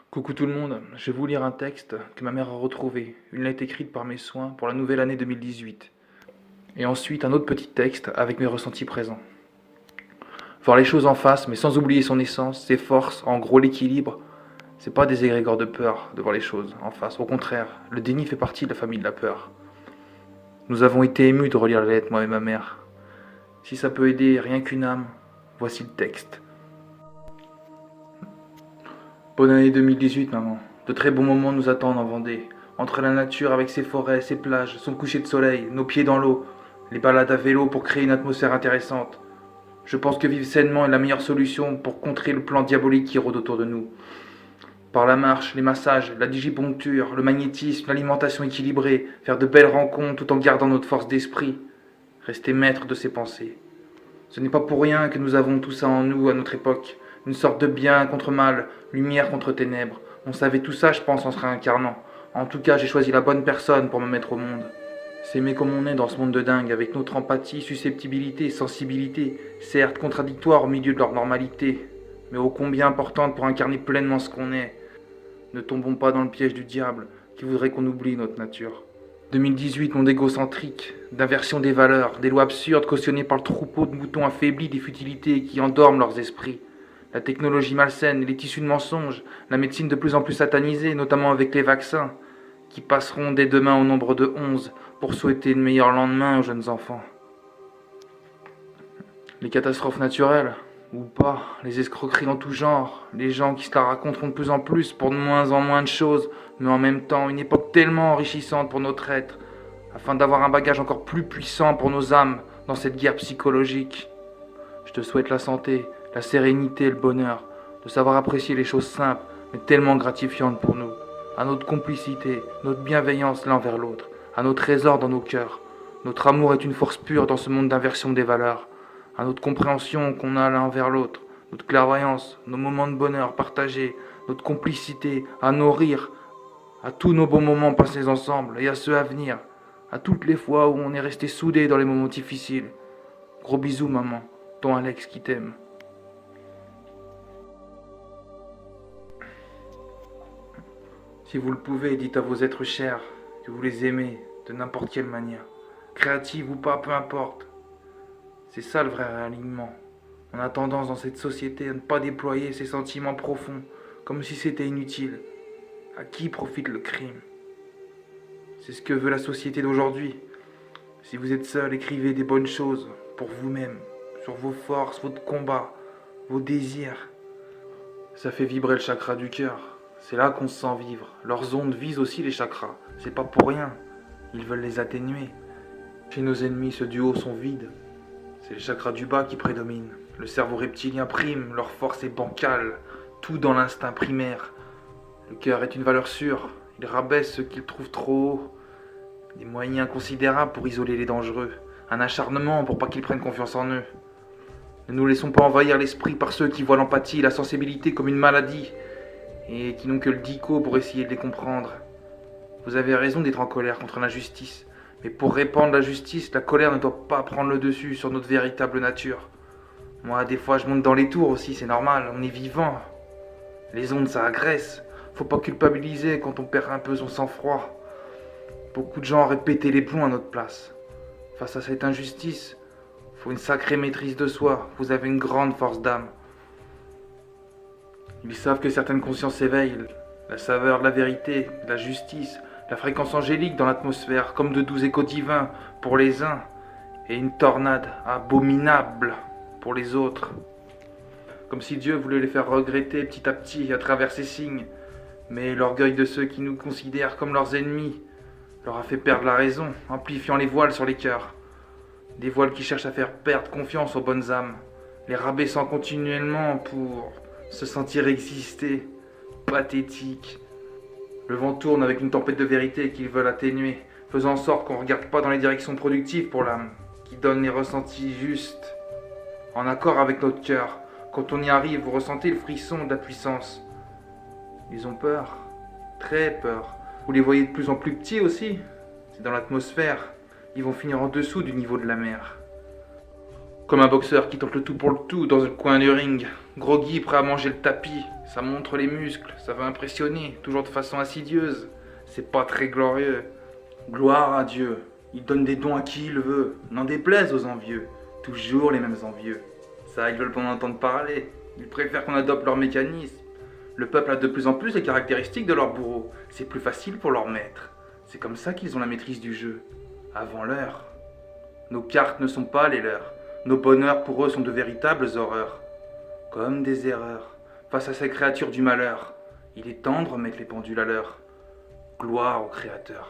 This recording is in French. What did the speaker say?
Coucou tout le monde, je vais vous lire un texte que ma mère a retrouvé, une lettre écrite par mes soins pour la nouvelle année 2018. Et ensuite un autre petit texte avec mes ressentis présents. Voir les choses en face, mais sans oublier son essence, ses forces, en gros l'équilibre, c'est pas des égrégores de peur de voir les choses en face. Au contraire, le déni fait partie de la famille de la peur. Nous avons été émus de relire la lettre, moi et ma mère. Si ça peut aider rien qu'une âme, voici le texte. Bonne année 2018, maman. De très bons moments nous attendent en Vendée. Entre la nature avec ses forêts, ses plages, son coucher de soleil, nos pieds dans l'eau, les balades à vélo pour créer une atmosphère intéressante. Je pense que vivre sainement est la meilleure solution pour contrer le plan diabolique qui rôde autour de nous. Par la marche, les massages, la digiponcture, le magnétisme, l'alimentation équilibrée, faire de belles rencontres tout en gardant notre force d'esprit. Rester maître de ses pensées. Ce n'est pas pour rien que nous avons tout ça en nous à notre époque. Une sorte de bien contre mal, lumière contre ténèbres. On savait tout ça, je pense, en se réincarnant. En tout cas, j'ai choisi la bonne personne pour me mettre au monde. S'aimer comme on est dans ce monde de dingue, avec notre empathie, susceptibilité, sensibilité, certes contradictoires au milieu de leur normalité, mais ô combien importante pour incarner pleinement ce qu'on est. Ne tombons pas dans le piège du diable, qui voudrait qu'on oublie notre nature. 2018, monde égocentrique, d'inversion des valeurs, des lois absurdes cautionnées par le troupeau de moutons affaiblis des futilités qui endorment leurs esprits. La technologie malsaine, les tissus de mensonges, la médecine de plus en plus satanisée, notamment avec les vaccins, qui passeront dès demain au nombre de 11 pour souhaiter de meilleurs lendemains aux jeunes enfants. Les catastrophes naturelles, ou pas, les escroqueries en tout genre, les gens qui se la raconteront de plus en plus pour de moins en moins de choses, mais en même temps une époque tellement enrichissante pour notre être, afin d'avoir un bagage encore plus puissant pour nos âmes dans cette guerre psychologique. Je te souhaite la santé, la sérénité, le bonheur, de savoir apprécier les choses simples, mais tellement gratifiantes pour nous, à notre complicité, notre bienveillance l'un vers l'autre, à nos trésors dans nos cœurs. Notre amour est une force pure dans ce monde d'inversion des valeurs, à notre compréhension qu'on a l'un envers l'autre, notre clairvoyance, nos moments de bonheur partagés, notre complicité, à nos rires, à tous nos bons moments passés ensemble et à ceux à venir, à toutes les fois où on est resté soudés dans les moments difficiles. Gros bisous maman, ton Alex qui t'aime. Si vous le pouvez, dites à vos êtres chers que vous les aimez de n'importe quelle manière, créative ou pas, peu importe. C'est ça le vrai réalignement. On a tendance dans cette société à ne pas déployer ces sentiments profonds, comme si c'était inutile. À qui profite le crime? C'est ce que veut la société d'aujourd'hui. Si vous êtes seul, écrivez des bonnes choses pour vous-même, sur vos forces, votre combat, vos désirs. Ça fait vibrer le chakra du cœur. C'est là qu'on se sent vivre. Leurs ondes visent aussi les chakras. C'est pas pour rien. Ils veulent les atténuer. Chez nos ennemis, ceux du haut sont vides. C'est les chakras du bas qui prédominent. Le cerveau reptilien prime, leur force est bancale. Tout dans l'instinct primaire. Le cœur est une valeur sûre. Il rabaisse ceux qu'il trouve trop haut. Des moyens considérables pour isoler les dangereux. Un acharnement pour pas qu'ils prennent confiance en eux. Ne nous laissons pas envahir l'esprit par ceux qui voient l'empathie et la sensibilité comme une maladie et qui n'ont que le dico pour essayer de les comprendre. Vous avez raison d'être en colère contre l'injustice, mais pour répandre la justice, la colère ne doit pas prendre le dessus sur notre véritable nature. Moi, des fois, je monte dans les tours aussi, c'est normal, on est vivant. Les ondes, ça agresse. Faut pas culpabiliser quand on perd un peu son sang-froid. Beaucoup de gens auraient pété les plombs à notre place. Face à cette injustice, faut une sacrée maîtrise de soi. Vous avez une grande force d'âme. Ils savent que certaines consciences s'éveillent. La saveur de la vérité, de la justice, la fréquence angélique dans l'atmosphère, comme de doux échos divins pour les uns, et une tornade abominable pour les autres. Comme si Dieu voulait les faire regretter petit à petit à travers ces signes. Mais l'orgueil de ceux qui nous considèrent comme leurs ennemis leur a fait perdre la raison, amplifiant les voiles sur les cœurs. Des voiles qui cherchent à faire perdre confiance aux bonnes âmes, les rabaissant continuellement pour se sentir exister. Pathétique. Le vent tourne avec une tempête de vérité qu'ils veulent atténuer, faisant en sorte qu'on ne regarde pas dans les directions productives pour l'âme, qui donne les ressentis justes, en accord avec notre cœur. Quand on y arrive, vous ressentez le frisson de la puissance. Ils ont peur, très peur. Vous les voyez de plus en plus petits aussi. C'est dans l'atmosphère. Ils vont finir en dessous du niveau de la mer. Comme un boxeur qui tente le tout pour le tout dans un coin du ring. Groggy, prêt à manger le tapis. Ça montre les muscles, ça va impressionner, toujours de façon insidieuse. C'est pas très glorieux. Gloire à Dieu. Il donne des dons à qui il veut. N'en déplaise aux envieux. Toujours les mêmes envieux. Ça, ils veulent pas en entendre parler. Ils préfèrent qu'on adopte leur mécanisme. Le peuple a de plus en plus les caractéristiques de leur bourreau. C'est plus facile pour leur maître. C'est comme ça qu'ils ont la maîtrise du jeu. Avant l'heure. Nos cartes ne sont pas les leurs. Nos bonheurs pour eux sont de véritables horreurs. Comme des erreurs. Face à ces créatures du malheur. Il est temps de remettre les pendules à l'heure. Gloire au Créateur.